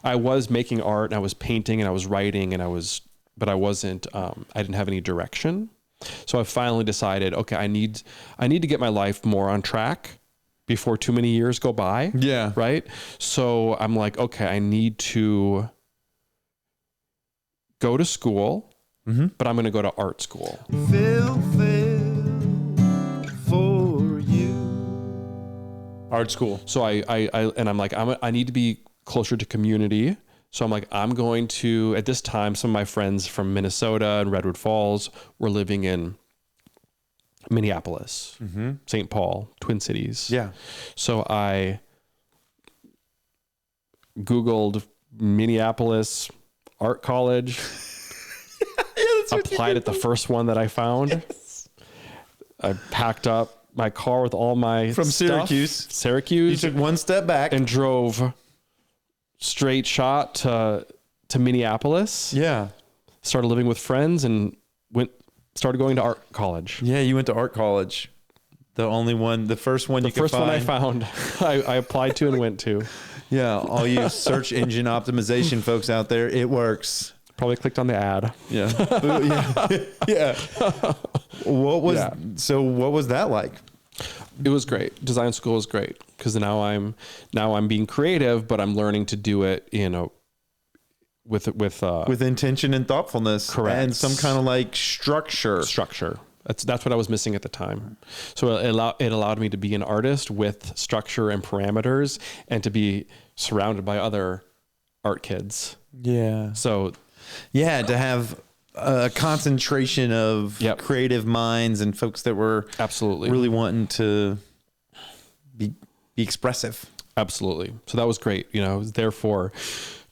I was making art and I was painting and I was writing but I wasn't, I didn't have any direction. So I finally decided, okay, I need to get my life more on track before too many years go by. Yeah. Right. So I'm like, okay, I need to go to school, but I'm going to go to art school. Fail for you. Art school. So I'm like, I need to be closer to community. So I'm like, I'm going to, at this time, some of my friends from Minnesota and Redwood Falls were living in Minneapolis, St. Paul, Twin Cities. Yeah. So I Googled Minneapolis Art College, applied at the first one that I found. Yes. I packed up my car with all my From stuff. Syracuse. You took one step back and drove straight shot to Minneapolis. Yeah. Started living with friends and started going to art college. Yeah, you went to art college. The first one you could find. The first one I found, I applied to and went to. Yeah, all you search engine optimization folks out there, it works. Probably clicked on the ad. Yeah. Yeah. What was that like? It was great. Design school was great because now I'm being creative, but I'm learning to do it with intention and thoughtfulness. Correct. And some kind of like structure. That's what I was missing at the time. So it allowed me to be an artist with structure and parameters and to be surrounded by other art kids. Yeah. So yeah, to have a concentration of creative minds and folks that were absolutely really wanting to be expressive. Absolutely. So that was great. I was there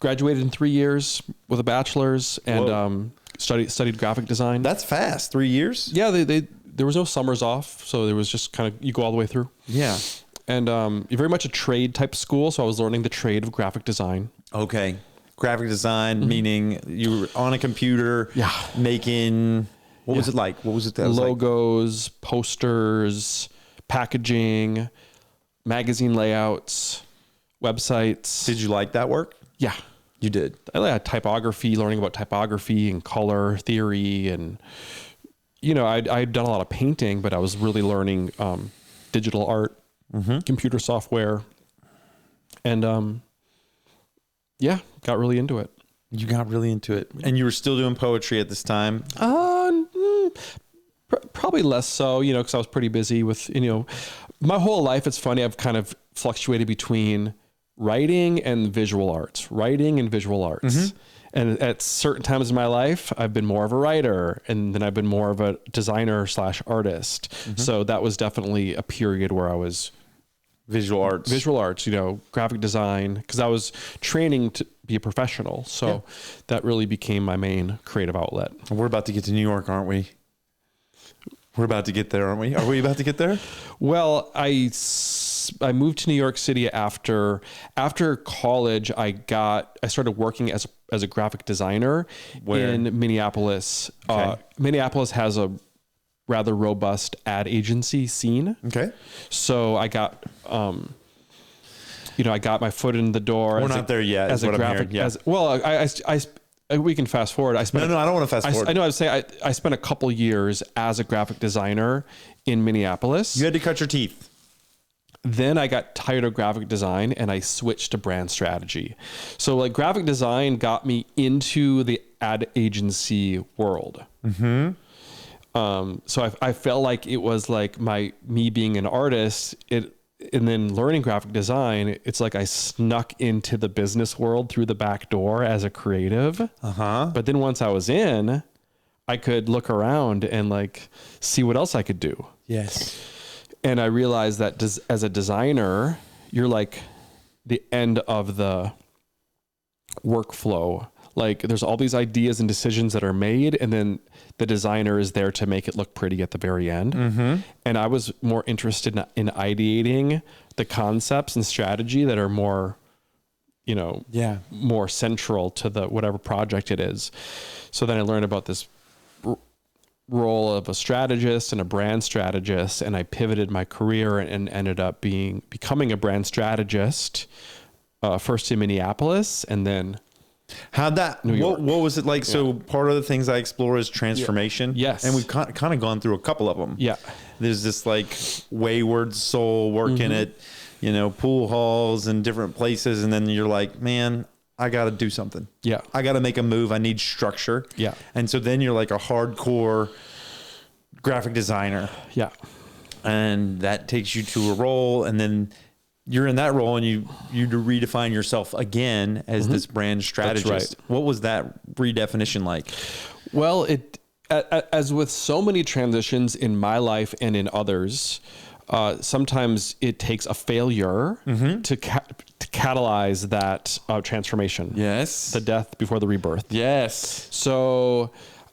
graduated in 3 years with a bachelor's and studied graphic design. That's fast. 3 years? Yeah, there was no summers off, so there was just kind of, you go all the way through. Yeah. And you're very much a trade type school, so I was learning the trade of graphic design. Okay. Graphic design, meaning you were on a computer making, what was it like? What was it that logos, posters, packaging, magazine layouts, websites. Did you like that work? Yeah. You did. I like typography, learning about typography and color theory. And, I'd done a lot of painting, but I was really learning digital art, computer software. And got really into it. You got really into it. And you were still doing poetry at this time? Probably less so, because I was pretty busy with, my whole life. It's funny. I've kind of fluctuated between writing and visual arts. And at certain times in my life, I've been more of a writer, and then I've been more of a designer / artist. So that was definitely a period where I was visual arts, graphic design, because I was training to be a professional. So that really became my main creative outlet. We're about to get to New York, aren't we? We're about to get there, aren't we? Are we about to get there? Well, I moved to New York City after college. I started working as a graphic designer in Minneapolis. Okay. Minneapolis has a rather robust ad agency scene. Okay. So I got, I got my foot in the door. We're not there yet. As a graphic, we can fast forward. I don't want to fast forward. I know. I was saying I spent a couple years as a graphic designer in Minneapolis. You had to cut your teeth. Then I got tired of graphic design and I switched to brand strategy. So graphic design got me into the ad agency world. So I felt like it was like me being an artist, and then learning graphic design, it's like I snuck into the business world through the back door as a creative. But then once I was in, I could look around and see what else I could do. Yes. And I realized that as a designer, you're like the end of the workflow. There's all these ideas and decisions that are made, and then the designer is there to make it look pretty at the very end. And I was more interested in ideating the concepts and strategy that are more, more central to the whatever project it is. So then I learned about this role of a strategist and a brand strategist, and I pivoted my career and ended up becoming a brand strategist first in Minneapolis and then How'd that, what was it like? So part of the things I explore is transformation. Yes. And we've kind of gone through a couple of them. Yeah. There's this like wayward soul working at, pool halls and different places. And then you're like, man, I got to do something. Yeah. I got to make a move. I need structure. Yeah. And so then you're like a hardcore graphic designer. Yeah. And that takes you to a role, and then you're in that role and you redefine yourself again as this brand strategist. That's right. What was that redefinition like? Well, as with so many transitions in my life and in others, sometimes it takes a failure to catalyze that transformation. Yes. The death before the rebirth. Yes. So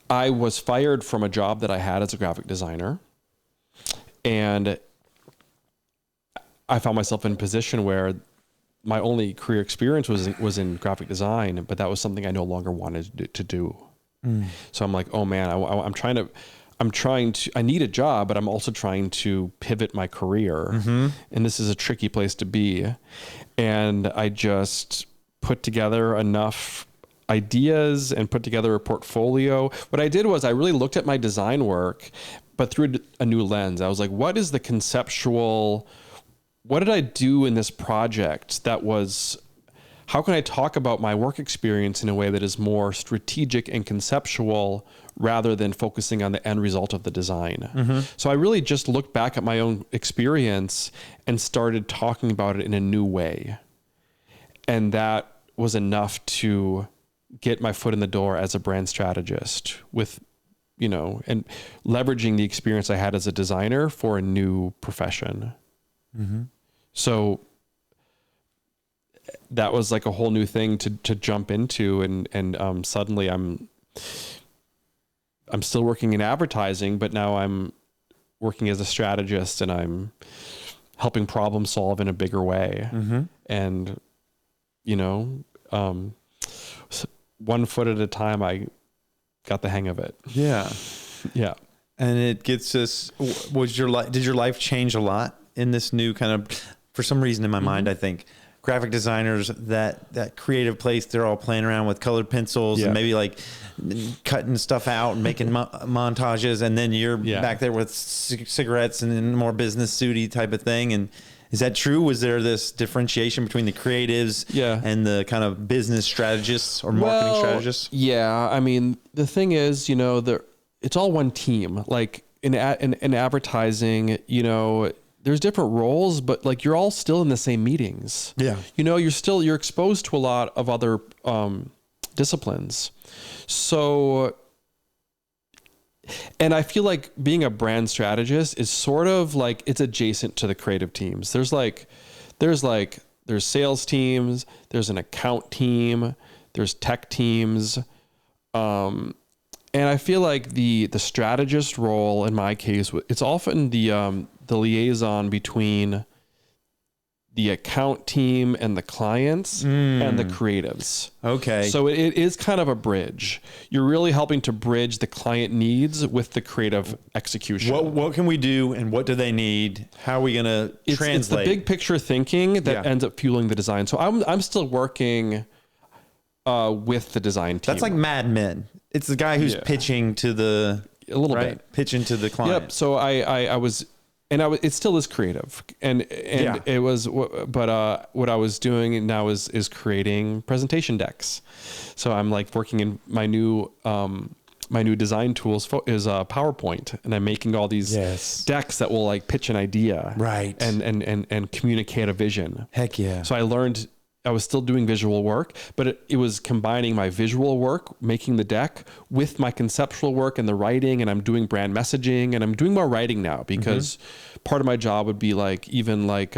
I was fired from a job that I had as a graphic designer, and I found myself in a position where my only career experience was in graphic design, but that was something I no longer wanted to do. So I'm like, oh man, I need a job, but I'm also trying to pivot my career. And this is a tricky place to be. And I just put together enough ideas and put together a portfolio. What I did was I really looked at my design work, but through a new lens. I was like, what is the conceptual, what did I do in this project that was, how can I talk about my work experience in a way that is more strategic and conceptual rather than focusing on the end result of the design? So I really just looked back at my own experience and started talking about it in a new way. And that was enough to get my foot in the door as a brand strategist with, and leveraging the experience I had as a designer for a new profession. So that was like a whole new thing to jump into. And suddenly I'm still working in advertising, but now I'm working as a strategist and I'm helping problem solve in a bigger way. And, one foot at a time, I got the hang of it. Yeah. Yeah. And it gets us, did your life change a lot in this new kind of, for some reason in my mind, I think graphic designers, that creative place, they're all playing around with colored pencils and maybe like cutting stuff out and making montages. And then you're back there with cigarettes and more business suity type of thing. And is that true? Was there this differentiation between the creatives and the kind of business strategists or marketing strategists? Yeah. I mean, the thing is, it's all one team. Like in advertising, there's different roles, but like you're all still in the same meetings. Yeah. You're exposed to a lot of other disciplines. So, and I feel like being a brand strategist is sort of like it's adjacent to the creative teams. There's sales teams, there's an account team, there's tech teams. And I feel like the strategist role in my case, it's often the liaison between the account team and the clients and the creatives. Okay. So it is kind of a bridge. You're really helping to bridge the client needs with the creative execution. What can we do and what do they need? How are we going to translate? It's the big picture thinking that ends up fueling the design. So I'm still working with the design team. That's like Mad Men. It's the guy who's pitching to the bit, pitching to the client. Yep. So I was, and it still is creative, and it was, but what I was doing now is creating presentation decks. So I'm like working in my new design tools is PowerPoint, and I'm making all these decks that will like pitch an idea, right, and communicate a vision. Heck yeah! So I was still doing visual work, but it was combining my visual work, making the deck, with my conceptual work and the writing, and I'm doing brand messaging, and I'm doing more writing now because part of my job would be like even like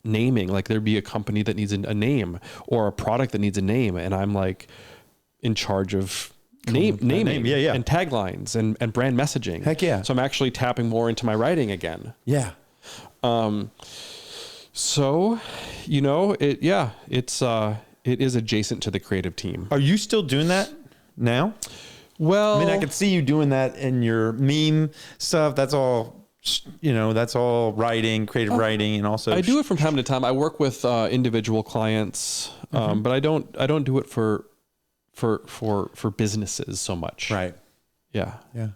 naming, like there'd be a company that needs a name or a product that needs a name, and I'm like in charge of naming and taglines and brand messaging. Heck yeah. So I'm actually tapping more into my writing again. Yeah. So, it is adjacent to the creative team. Are you still doing that now? Well, I mean, I could see you doing that in your meme stuff. That's all that's all writing, creative writing, and also I do it from time to time. I work with individual clients, but I don't do it for businesses so much. Right. Yeah. Yeah.